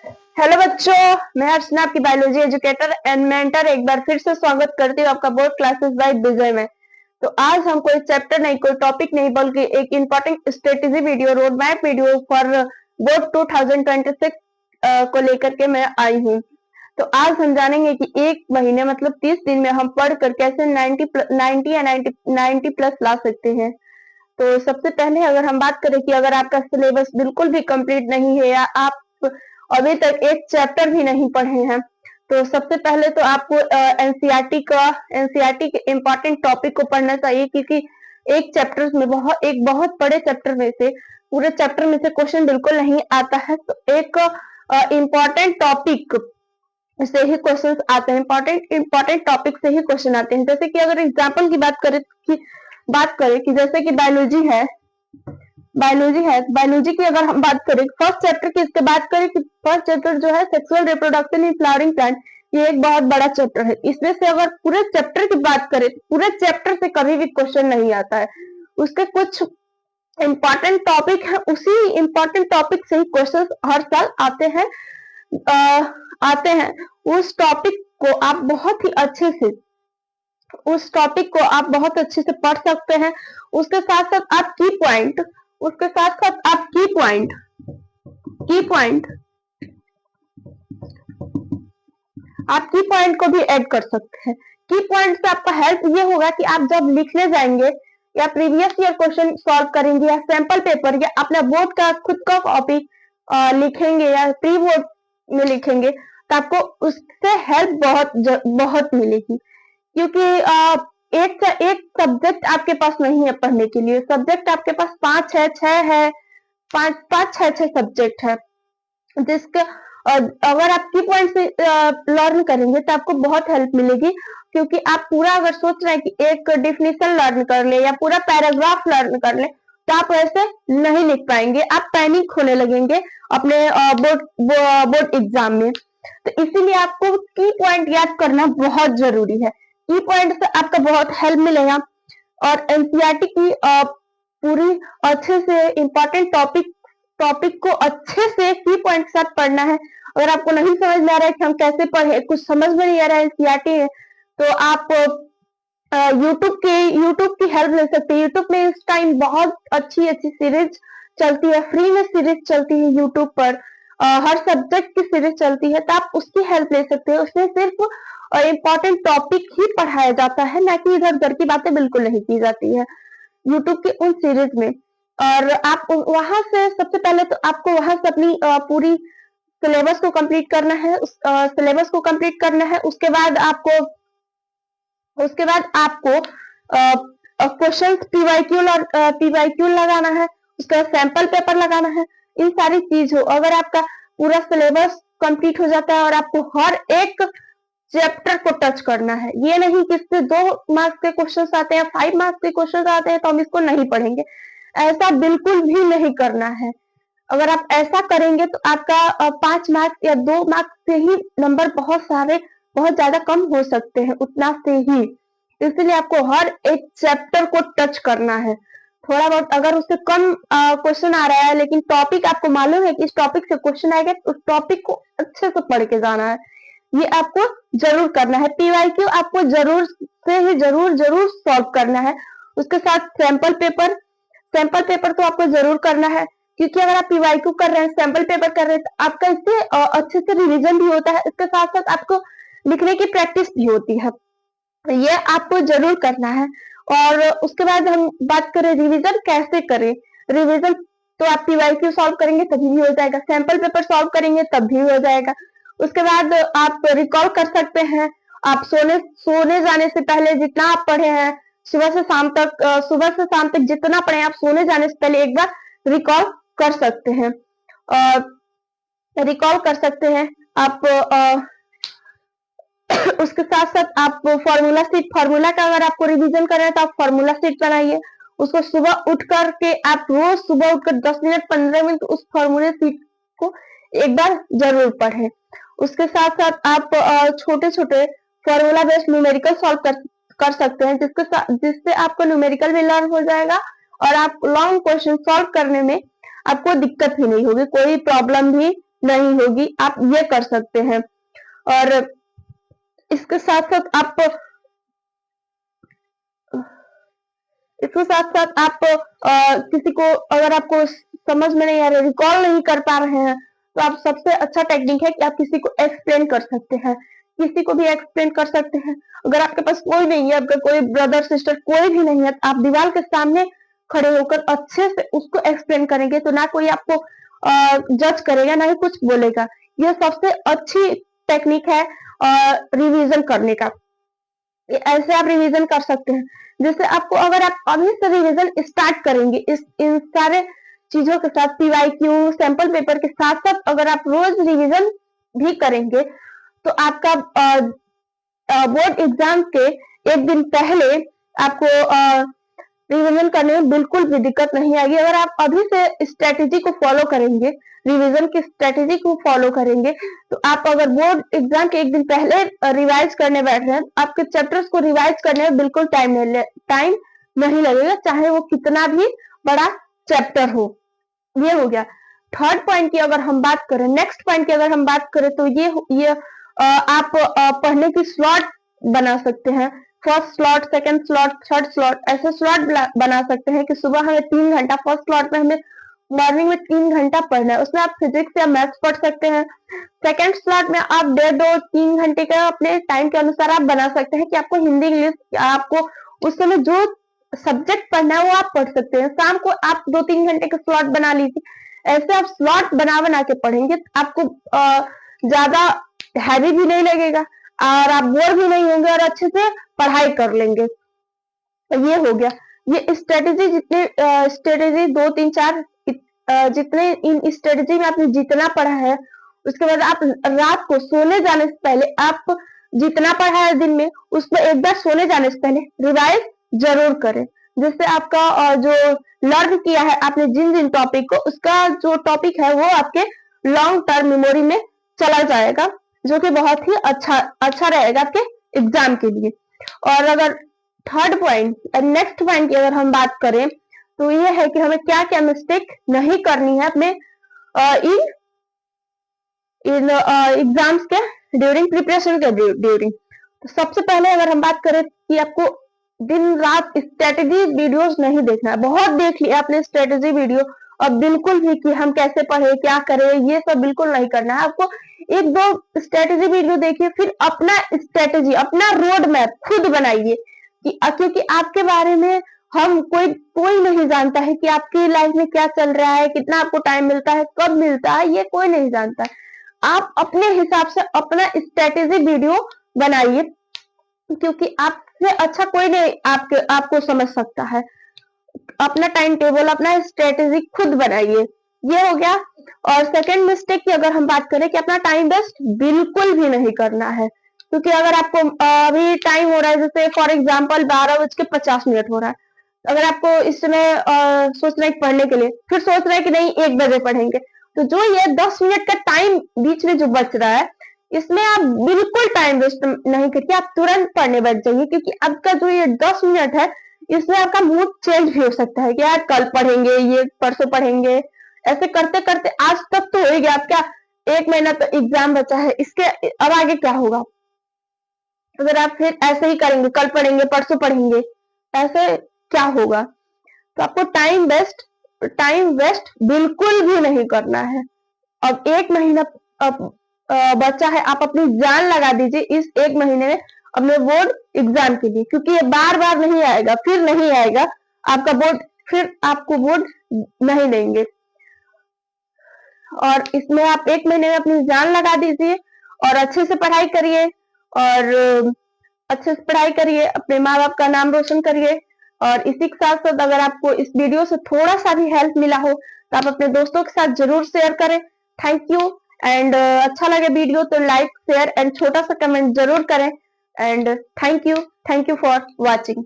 Hello बच्चों, मैं अर्चना आपकी बायोलॉजी एजुकेटर एंड मेंटर एक बार फिर से स्वागत करती हूँ आपका बोर्ड क्लासेस बाय विजय में। तो आज हम कोई चैप्टर नहीं, कोई टॉपिक नहीं, बल्कि एक important strategy video, road map video for board 2026 को लेकर के मैं आई हूँ। तो आज हम जानेंगे कि एक महीने मतलब 30 दिन में हम पढ़कर कैसे 90 या 90 प्लस ला सकते हैं। तो सबसे पहले अगर हम बात करें कि अगर आपका सिलेबस बिल्कुल भी कंप्लीट नहीं है या आप अभी तक एक चैप्टर भी नहीं पढ़े हैं, तो सबसे पहले तो आपको एनसीईआरटी के इम्पोर्टेंट टॉपिक को पढ़ना चाहिए, क्योंकि एक चैप्टर में एक बहुत बड़े चैप्टर में से पूरे चैप्टर में से क्वेश्चन बिल्कुल नहीं आता है। तो एक इम्पोर्टेंट टॉपिक से ही क्वेश्चन आते हैं, इम्पोर्टेंट टॉपिक से ही क्वेश्चन आते हैं। जैसे कि अगर एग्जाम्पल की बात करें कि जैसे कि बायोलॉजी की अगर हम बात करें फर्स्ट चैप्टर की, इसके बात करें कि फर्स्ट चैप्टर जो है sexual reproduction in flowering plant, ये एक बहुत बड़ा चैप्टर है। इसमें से अगर पूरे चैप्टर की बात करें, पूरे चैप्टर से कभी भी क्वेश्चन नहीं आता है। उसके कुछ इंपॉर्टेंट टॉपिक है, उसी इंपॉर्टेंट टॉपिक से ही क्वेश्चन हर साल आते हैं। उस टॉपिक को आप बहुत अच्छे से पढ़ सकते हैं। उसके साथ साथ आप की पॉइंट को भी ऐड कर सकते हैं। की पॉइंट से आपका हेल्प ये होगा कि आप जब लिखने जाएंगे या प्रीवियस ईयर क्वेश्चन सॉल्व करेंगे या सैंपल पेपर या अपना बोर्ड का खुद का कॉपी लिखेंगे या प्री बोर्ड में लिखेंगे, तो आपको उससे हेल्प बहुत मिलेगी। क्योंकि एक सब्जेक्ट आपके पास नहीं है पढ़ने के लिए, सब्जेक्ट आपके पास 5 6 सब्जेक्ट है, जिसके अगर आप की पॉइंट से लर्न करेंगे तो आपको बहुत हेल्प मिलेगी। क्योंकि आप पूरा अगर सोच रहे हैं कि एक डिफिनेशन लर्न कर ले या पूरा पैराग्राफ लर्न कर ले, तो आप ऐसे नहीं लिख पाएंगे, आप पैनिक होने लगेंगे अपने बोर्ड एग्जाम में। तो इसीलिए आपको की पॉइंट याद करना बहुत जरूरी है। की पॉइंट से आपका बहुत हेल्प मिलेगा। और एनसीईआरटी की पूरी अच्छे से इंपॉर्टेंट टॉपिक को अच्छे से की पॉइंट के साथ पढ़ना है। अगर आपको नहीं समझ में आ रहा है कि हम कैसे पढ़े, कुछ समझ में नहीं आ रहा है एनसीईआरटी है, तो आप यूट्यूब की हेल्प ले सकते हैं। यूट्यूब में इस टाइम बहुत अच्छी सीरीज चलती है, फ्री में सीरीज चलती है यूट्यूब पर, हर सब्जेक्ट की सीरीज चलती है, तो आप उसकी हेल्प ले सकते हैं। उसमें सिर्फ इम्पोर्टेंट टॉपिक ही पढ़ाया जाता है, ना कि इधर उधर की बातें बिल्कुल नहीं की जाती है यूट्यूब की उन सीरीज में। और आप वहां से सबसे पहले तो आपको वहां से अपनी पूरी सिलेबस को कंप्लीट करना है। उसके बाद आपको क्वेश्चन पीवाईक्यू लगाना है, उसके बाद सैंपल पेपर लगाना है। इन सारी चीजों, अगर आपका पूरा सिलेबस कंप्लीट हो जाता है और आपको हर एक चैप्टर को टच करना है, ये नहीं कि इससे 2 मार्क्स के क्वेश्चन आते हैं, 5 मार्क्स के क्वेश्चन आते हैं तो हम इसको नहीं पढ़ेंगे, ऐसा बिल्कुल भी नहीं करना है। अगर आप ऐसा करेंगे तो आपका 5 मार्क्स या 2 मार्क्स से ही नंबर बहुत ज्यादा कम हो सकते हैं, उतना से ही। इसलिए आपको हर एक चैप्टर को टच करना है। थोड़ा बहुत अगर उससे कम क्वेश्चन आ रहा है, लेकिन टॉपिक आपको मालूम है कि इस टॉपिक से क्वेश्चन आएगा, तो उस टॉपिक को अच्छे से पढ़ के जाना है। ये आपको जरूर करना है। पीवाईक्यू आपको जरूर सॉल्व करना है। उसके साथ सैंपल पेपर तो आपको जरूर करना है, क्योंकि अगर आप पीवाईक्यू कर रहे हैं, सैंपल पेपर कर रहे हैं, तो आपका इससे अच्छे से रिवीजन भी होता है। इसके साथ साथ आपको लिखने की प्रैक्टिस भी होती है, ये आपको जरूर करना है। और उसके बाद हम बात करें रिवीजन कैसे करें। रिवीजन तो आप पीवाईक्यू सॉल्व करेंगे तभी भी हो जाएगा, सैंपल पेपर सॉल्व करेंगे तब भी हो जाएगा। उसके बाद आप रिकॉल कर सकते हैं। आप सोने जाने से पहले जितना आप पढ़े हैं, सुबह से शाम तक जितना पढ़े, आप सोने जाने से पहले एक बार रिकॉल कर सकते हैं। आप उसके साथ साथ आप फॉर्मूला का अगर आपको रिवीजन करना है तो आप फॉर्मूला शीट बनाइए। उसको सुबह उठ करके आप रोज सुबह उठकर 10 मिनट 15 मिनट उस फॉर्मूला शीट को एक बार जरूर पढ़ें। उसके साथ साथ आप छोटे छोटे फॉर्मूला बेस्ड न्यूमेरिकल सॉल्व कर सकते हैं, जिससे आपको न्यूमेरिकल भी लर्न हो जाएगा और आप लॉन्ग क्वेश्चन सॉल्व करने में आपको दिक्कत भी नहीं होगी, कोई प्रॉब्लम भी नहीं होगी, आप ये कर सकते हैं। और इसके साथ साथ आप किसी को अगर आपको समझ में नहीं आ रहा, रिकॉल नहीं कर पा रहे हैं, तो आप सबसे अच्छा टेक्निक है कि आप किसी को एक्सप्लेन कर सकते हैं, किसी को भी एक्सप्लेन कर सकते हैं। अगर आपके पास कोई नहीं है, आपका कोई ब्रदर सिस्टर कोई भी नहीं है, तो आप दीवार के सामने खड़े होकर अच्छे से उसको एक्सप्लेन करेंगे, तो ना कोई आपको जज करेगा, ना ही कुछ बोलेगा। यह सबसे अच्छी टेक्निक है रिवीजन करने का। ऐसे आप रिवीजन कर सकते हैं। जैसे आपको, अगर आप अभी से रिवीजन स्टार्ट करेंगे इन सारे चीजों के साथ, पीवाईक्यू सैंपल पेपर के साथ साथ अगर आप रोज रिवीजन भी करेंगे, तो आपका बोर्ड एग्जाम के एक दिन पहले आपको रिवीजन करने में बिल्कुल भी दिक्कत नहीं आएगी। अगर आप अभी से स्ट्रेटेजी को फॉलो करेंगे, रिवीजन की स्ट्रेटेजी को फॉलो करेंगे, तो आप अगर बोर्ड एग्जाम के एक दिन पहले रिवाइज करने बैठ रहे हैं, आपके चैप्टर्स को रिवाइज करने में बिल्कुल टाइम नहीं लगेगा, चाहे वो कितना भी बड़ा चैप्टर हो। ये हो गया। थर्ड पॉइंट की अगर हम बात करें, नेक्स्ट पॉइंट की अगर हम बात करें, तो ये आप पढ़ने की स्लॉट बना सकते हैं। First slot, second slot, third slot, ऐसे स्लॉट बना सकते हैं कि सुबह हमें 3 घंटा, फर्स्ट स्लॉट में हमें मॉर्निंग में 3 घंटा पढ़ना है, उसमें आप फिजिक्स या मैथ्स पढ़ सकते हैं। सेकंड स्लॉट में आप 1.5-3 घंटे का अपने टाइम के अनुसार आप बना सकते हैं कि आपको हिंदी, इंग्लिश, आपको उस समय जो सब्जेक्ट पढ़ना है वो आप पढ़ सकते हैं। शाम को आप 2-3 घंटे का स्लॉट बना लीजिए। ऐसे आप स्लॉट बना के पढ़ेंगे, आपको ज्यादा हैवी भी नहीं लगेगा और आप बोर भी नहीं होंगे और अच्छे से पढ़ाई कर लेंगे। तो ये हो गया। ये स्ट्रेटेजी, जितने स्ट्रेटेजी 2-3-4 जितने इन स्ट्रेटेजी में आपने जितना पढ़ा है, उसके बाद आप रात को सोने जाने से पहले आप जितना पढ़ा है दिन में, उसको एक बार सोने जाने से पहले रिवाइज जरूर करें। जिससे आपका जो लर्न किया है आपने जिन जिन टॉपिक को, उसका जो टॉपिक है वो आपके लॉन्ग टर्म मेमोरी में चला जाएगा, जो कि बहुत ही अच्छा रहेगा आपके एग्जाम के लिए। और अगर थर्ड पॉइंट, नेक्स्ट पॉइंट की अगर हम बात करें, तो ये है कि हमें क्या क्या मिस्टेक नहीं करनी है अपने इन एग्जाम्स के ड्यूरिंग, प्रिपरेशन के ड्यूरिंग। तो सबसे पहले अगर हम बात करें कि आपको दिन रात स्ट्रेटेजी वीडियोस नहीं देखना है। बहुत देख लिया आपने स्ट्रेटेजी वीडियो, अब बिल्कुल भी कि हम कैसे पढ़े, क्या करें, ये सब बिल्कुल नहीं करना है आपको। 1-2 स्ट्रेटेजी वीडियो देखिए, फिर अपना स्ट्रेटेजी, अपना रोड मैप खुद बनाइए क्योंकि आपके बारे में हम कोई नहीं जानता है कि आपकी लाइफ में क्या चल रहा है, कितना आपको टाइम मिलता है, कब मिलता है, ये कोई नहीं जानता है। आप अपने हिसाब से अपना स्ट्रेटेजी वीडियो बनाइए, क्योंकि आपसे अच्छा कोई नहीं आपको समझ सकता है। अपना टाइम टेबल, अपना स्ट्रेटेजी खुद बनाइए। ये हो गया। और सेकंड मिस्टेक की अगर हम बात करें कि अपना टाइम वेस्ट बिल्कुल भी नहीं करना है, क्योंकि अगर आपको अभी टाइम हो रहा है, जैसे फॉर एग्जाम्पल 12:50 हो रहा है, अगर आपको इस समय सोचना है पढ़ने के लिए, फिर सोच रहे हैं कि नहीं 1 बजे पढ़ेंगे, तो जो ये 10 मिनट का टाइम बीच में जो बच रहा है, इसमें आप बिल्कुल टाइम वेस्ट नहीं करके आप तुरंत पढ़ने बैठ जाइए, क्योंकि आपका जो ये 10 मिनट है, इसमें आपका मूड चेंज भी हो सकता है कि यार कल पढ़ेंगे, ये परसों पढ़ेंगे। ऐसे करते करते आज तक तो हो गया, आप क्या 1 महीना तो एग्जाम बचा है, इसके अब आगे क्या होगा? अगर आप फिर ऐसे ही करेंगे, कल पढ़ेंगे, परसों पढ़ेंगे, ऐसे क्या होगा? तो आपको टाइम वेस्ट बिल्कुल भी नहीं करना है। अब 1 महीना बचा है, आप अपनी जान लगा दीजिए इस 1 महीने में अपने बोर्ड एग्जाम के लिए, क्योंकि ये बार बार नहीं आएगा, फिर नहीं आएगा आपका बोर्ड, फिर आपको बोर्ड नहीं देंगे। और इसमें आप 1 महीने में अपनी जान लगा दीजिए और अच्छे से पढ़ाई करिए, और अच्छे से पढ़ाई करिए, अपने माँ बाप का नाम रोशन करिए। और इसी के साथ साथ अगर आपको इस वीडियो से थोड़ा सा भी हेल्प मिला हो, तो आप अपने दोस्तों के साथ जरूर शेयर करें। Thank you. एंड अच्छा लगे वीडियो तो लाइक, शेयर एंड छोटा सा कमेंट जरूर करें। And thank you for watching.